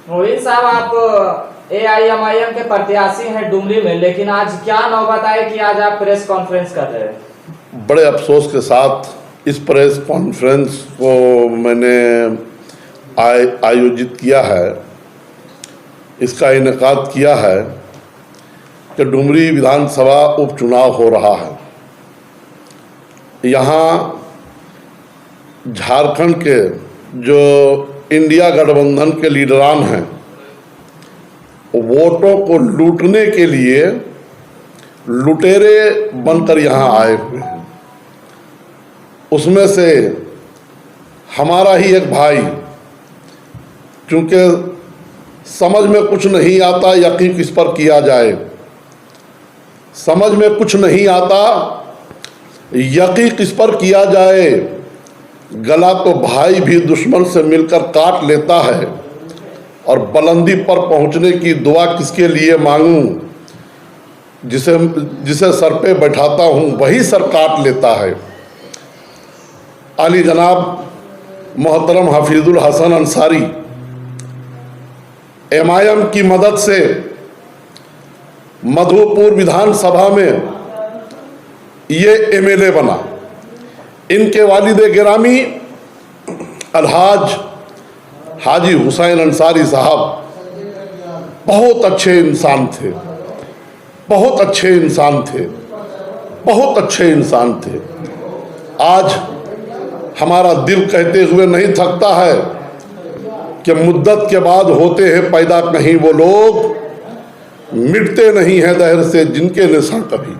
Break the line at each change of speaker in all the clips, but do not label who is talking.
मोहित साहब, आप AIMIM के प्रत्याशी हैं डुमरी में, लेकिन आज क्या नौबत आई कि आज आप प्रेस कॉन्फ्रेंस कर रहे हैं?
बड़े अफसोस के साथ इस प्रेस कॉन्फ्रेंस को मैंने आयोजित किया है, इसका इनेकाद किया है कि डुमरी विधानसभा उपचुनाव हो रहा है। यहाँ झारखंड के जो इंडिया गठबंधन के लीडरान हैं, वोटों को लूटने के लिए लुटेरे बनकर यहाँ आए हुए हैं। उसमें से हमारा ही एक भाई, चूंकि समझ में कुछ नहीं आता यकीन किस पर किया जाए, समझ में कुछ नहीं आता यकीन किस पर किया जाए, गला तो भाई भी दुश्मन से मिलकर काट लेता है और बुलंदी पर पहुंचने की दुआ किसके लिए मांगूं, जिसे सर पे बैठाता हूं वही सर काट लेता है। आली जनाब मोहतरम हफीजुल हसन अंसारी MIM की मदद से मधुपुर विधानसभा में ये MLA बना। इनके वालिद गिरामी अलहाज हाजी हुसैन अंसारी साहब बहुत अच्छे इंसान थे, बहुत अच्छे इंसान थे, बहुत अच्छे इंसान थे। आज हमारा दिल कहते हुए नहीं थकता है कि मुद्दत के बाद होते हैं पैदा कहीं वो लोग, मिटते नहीं हैं दहर से जिनके निशान कभी।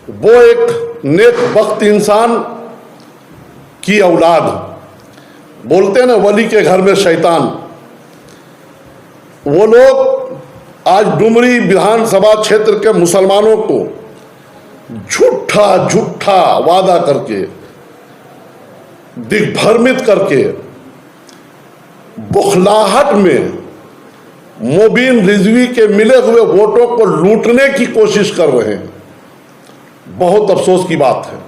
वो एक नेक बख्त इंसान की औलाद, बोलते ना वली के घर में शैतान, वो लोग आज डुमरी विधानसभा क्षेत्र के मुसलमानों को झूठा झूठा वादा करके, दिग्भ्रमित करके, बुखलाहट में मोबिन रिजवी के मिले हुए वोटों को लूटने की कोशिश कर रहे हैं। बहुत अफसोस की बात है,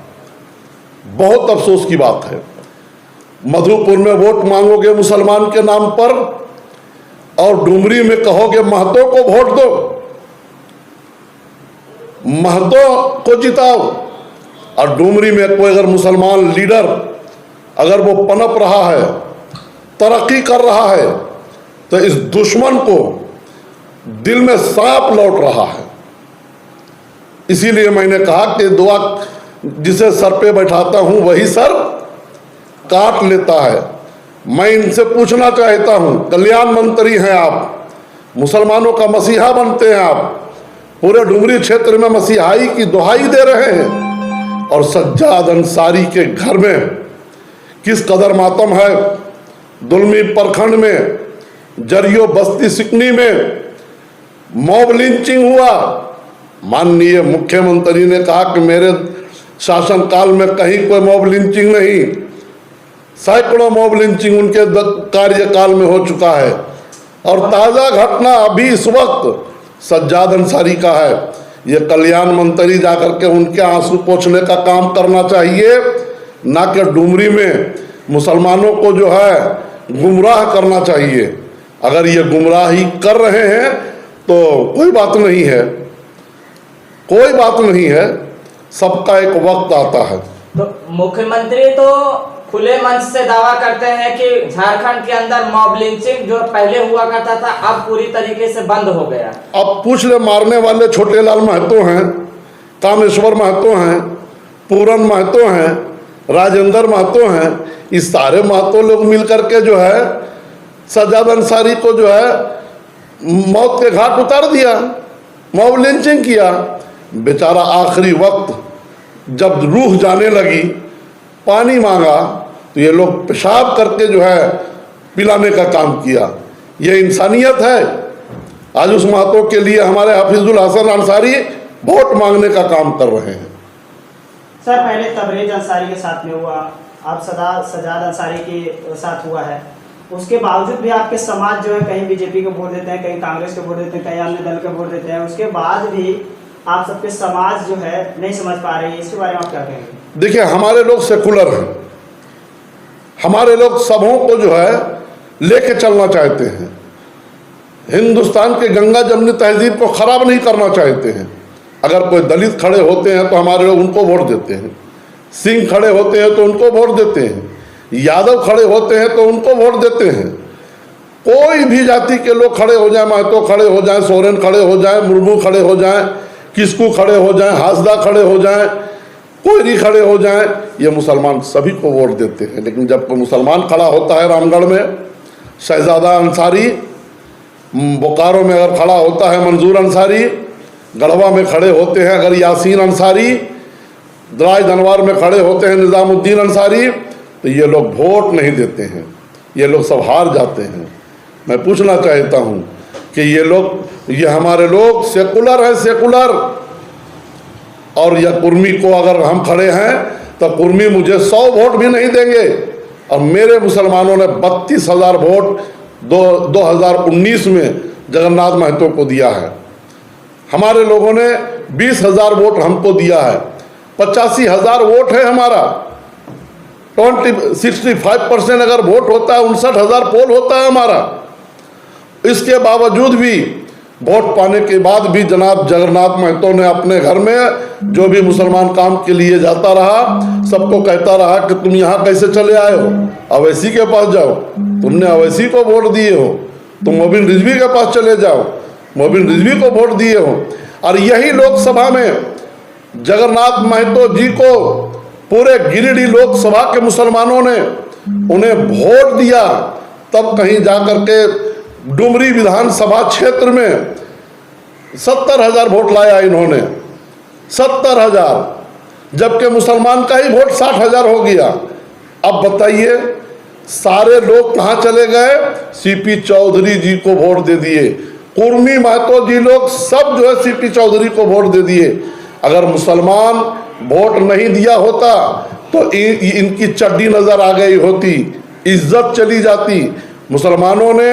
बहुत अफसोस की बात है। मधुपुर में वोट मांगोगे मुसलमान के नाम पर और डुमरी में कहोगे महतो को वोट दो, महतो को जिताओ, और डुमरी में कोई अगर मुसलमान लीडर अगर वो पनप रहा है, तरक्की कर रहा है, तो इस दुश्मन को दिल में सांप लौट रहा है। इसीलिए मैंने कहा कि दुआ जिसे सर पे बैठाता हूं वही सर काट लेता है। मैं इनसे पूछना चाहता हूं, कल्याण मंत्री हैं आप, मुसलमानों का मसीहा बनते हैं आप, पूरे डुमरी क्षेत्र में मसीहाई की दुहाई दे रहे हैं, और सज्जाद अंसारी के घर में किस कदर मातम है। दुलमी प्रखंड में जरियो बस्ती सिकनी में मॉब लिंचिंग हुआ। माननीय मुख्यमंत्री ने कहा कि मेरे शासनकाल में कहीं कोई मॉब लिंचिंग नहीं, सैकड़ों मॉब लिंचिंग उनके कार्यकाल में हो चुका है। और ताज़ा घटना अभी इस वक्त सज्जाद अंसारी का है। ये कल्याण मंत्री जाकर के उनके आंसू पोंछने का काम करना चाहिए, ना कि डुमरी में मुसलमानों को जो है गुमराह करना चाहिए। अगर ये गुमराही कर रहे हैं तो कोई बात नहीं है, कोई बात नहीं है, सबका एक वक्त आता है।
तो मुख्यमंत्री तो खुले मंच से दावा करते हैं कि झारखंड के अंदर मॉब लिंचिंग जो पहले हुआ करता था अब पूरी तरीके से बंद हो गया।
अब पूछ ले, मारने वाले छोटे लाल महतो हैं, कामेश्वर महतो हैं, पूरन महतो हैं, राजेंद्र महतो हैं, इस सारे महतो लोग मिलकर के जो है सज्जाद अंसारी को जो है मौत के घाट उतार दिया, मॉब लिंचिंग किया। बेचारा आखिरी वक्त जब रूह जाने लगी, पानी मांगा तो ये लोग पेशाब करके जो है पिलाने का काम किया। ये इंसानियत है। आज उस महतो के लिए हमारे हफीजुल हसन अंसारी वोट मांगने का काम कर रहे हैं।
सर, पहले तबरेज अंसारी के साथ में हुआ, अब सज्जाद अंसारी के साथ हुआ है, उसके बावजूद भी आपके समाज जो है कहीं बीजेपी को वोट देते हैं, कहीं कांग्रेस को वोट देते हैं, कहीं अन्य दल को वोट देते हैं, उसके बाद भी आप सबके समाज जो है नहीं समझ पा रही है। इसके बारे में आप क्या कहेंगे?
देखिए, हमारे लोग सेकुलर हैं, हमारे लोग सबों को जो है लेके चलना चाहते हैं, हिंदुस्तान के गंगा जमनी तहजीब को खराब नहीं करना चाहते हैं। अगर कोई दलित खड़े होते हैं तो हमारे लोग उनको वोट देते हैं, सिंह खड़े होते हैं तो उनको वोट देते हैं, यादव खड़े होते हैं तो उनको वोट देते हैं। कोई भी जाति के लोग खड़े हो जाए, महतो खड़े हो जाए, सोरेन खड़े हो जाए, मुर्मू खड़े हो जाए, किस्कू खड़े हो जाए, हासदा खड़े हो जाए, कोयरी खड़े हो जाए, ये मुसलमान सभी को वोट देते हैं। लेकिन जब कोई मुसलमान खड़ा होता है रामगढ़ में शहजादा अंसारी, बोकारो में अगर खड़ा होता है मंजूर अंसारी, गढ़वा में खड़े होते हैं अगर यासीन अंसारी, द्राज दनवार में खड़े होते हैं निज़ामुद्दीन अंसारी, तो ये लोग वोट नहीं देते हैं, ये लोग सब हार जाते हैं। मैं पूछना चाहता हूँ कि ये हमारे लोग सेकुलर हैं, सेकुलर। और यह कुर्मी को अगर हम खड़े हैं तो कुर्मी मुझे 100 वोट भी नहीं देंगे। और मेरे मुसलमानों ने 32,000 वोट 2019 में जगन्नाथ महतो को दिया है, हमारे लोगों ने 20,000 वोट हमको दिया है, 85,000 वोट है हमारा। 65% अगर वोट होता है 59,000 पोल होता है हमारा। इसके बावजूद भी वोट पाने के बाद भी जनाब जगन्नाथ महतो ने अपने घर में जो भी मुसलमान काम के लिए जाता रहा सबको कहता रहा कि तुम यहाँ कैसे चले आए हो, अवैसी के पास जाओ, तुमने अवैसी को वोट दिए हो, तुम मोबिन रिजवी के पास चले जाओ, मोबिन रिजवी को वोट दिए हो। और यही लोकसभा में जगन्नाथ महतो जी को पूरे गिरिडीह लोकसभा के मुसलमानों ने उन्हें वोट दिया, तब कहीं जाकर के डुमरी विधानसभा क्षेत्र में 70,000 वोट लाया इन्होंने, 70,000, जबकि मुसलमान का ही वोट 60,000 हो गया। अब बताइए सारे लोग कहाँ चले गए? सीपी चौधरी जी को वोट दे दिए, कुर्मी महतो जी लोग सब जो है सीपी चौधरी को वोट दे दिए। अगर मुसलमान वोट नहीं दिया होता तो इनकी चड्डी नजर आ गई होती, इज्जत चली जाती। मुसलमानों ने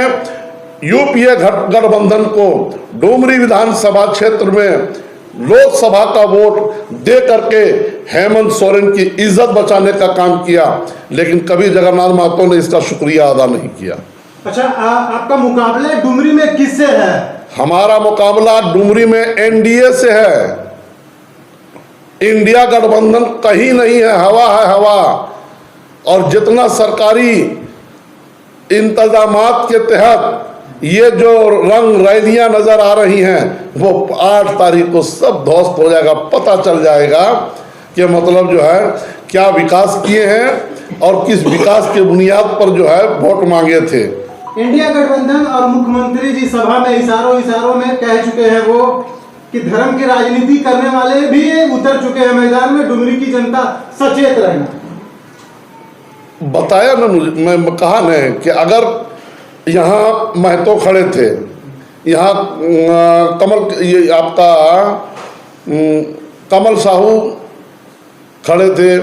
यूपीए गठबंधन को डुमरी विधानसभा क्षेत्र में लोकसभा का वोट दे करके हेमंत सोरेन की इज्जत बचाने का काम किया, लेकिन कभी जगन्नाथ महतो ने इसका शुक्रिया अदा नहीं किया।
अच्छा, आपका मुकाबला डुमरी में किससे है?
हमारा मुकाबला डुमरी में एनडीए से है, इंडिया गठबंधन कहीं नहीं है, हवा है हवा। और जितना सरकारी इंतजामात के तहत ये जो रंग रैलियां नजर आ रही हैं वो 8 तारीख को सब ध्वस्त हो जाएगा, पता चल जाएगा कि मतलब जो है क्या विकास किए हैं और किस विकास के बुनियाद पर जो है वोट मांगे थे।
इंडिया गठबंधन और मुख्यमंत्री जी सभा में इशारों में कह चुके हैं वो कि धर्म की राजनीति करने वाले भी उतर चुके हैं मैदान में, डुमरी की जनता सचेत रहना।
बताया ना मुझे, मैं कहा न कि अगर यहाँ महतो खड़े थे, यहाँ कमल ये आपका कमल साहू खड़े थे,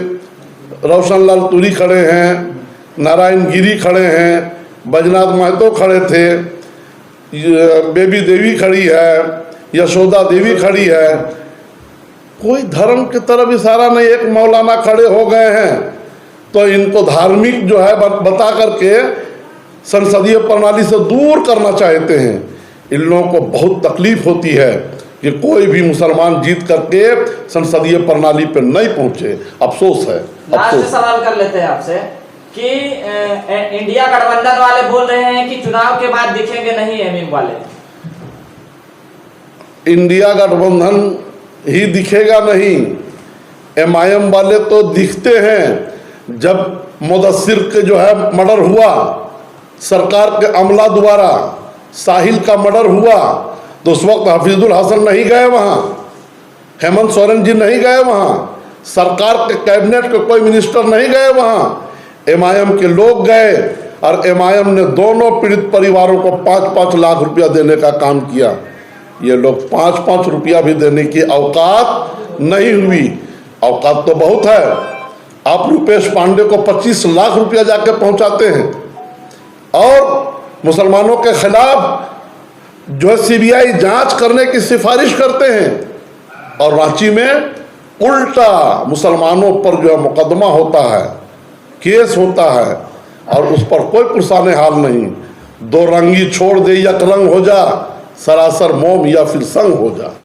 रोशनलाल तुरी खड़े हैं, नारायण गिरी खड़े हैं, बैजनाथ महतो खड़े थे, बेबी देवी खड़ी है, यशोदा देवी खड़ी है, कोई धर्म की तरफ इशारा नहीं। एक मौलाना खड़े हो गए हैं तो इनको धार्मिक जो है बता करके संसदीय प्रणाली से दूर करना चाहते हैं। इन लोगों को बहुत तकलीफ होती है कि कोई भी मुसलमान जीत करके संसदीय प्रणाली पर नहीं पहुंचे, अफसोस है।
लास्ट सवाल कर लेते हैं आपसे कि इंडिया गठबंधन वाले बोल रहे हैं कि चुनाव के बाद दिखेंगे नहीं एमएम वाले।
इंडिया गठबंधन ही दिखेगा नहीं, एमआईएम वाले तो दिखते हैं। जब मुदस्सिर के जो है मर्डर हुआ सरकार के अमला द्वारा, साहिल का मर्डर हुआ, तो उस वक्त हफीजुल हसन नहीं गए वहाँ, हेमंत सोरेन जी नहीं गए वहाँ, सरकार के कैबिनेट के कोई मिनिस्टर नहीं गए वहाँ, एमआईएम के लोग गए। और एमआईएम ने दोनों पीड़ित परिवारों को 5-5 लाख रुपया देने का काम किया। ये लोग 5-5 रुपया भी देने की औकात नहीं हुई। औकात तो बहुत है, आप रुपेश पांडे को 25 लाख रुपया जाके पहुंचाते हैं और मुसलमानों के खिलाफ जो है सीबीआई जांच करने की सिफारिश करते हैं, और रांची में उल्टा मुसलमानों पर जो है मुकदमा होता है, केस होता है, और उस पर कोई पुरसाने हाल नहीं। दो रंगी छोड़ दे, एक रंग हो जा, सरासर मोम या फिर संग हो जा।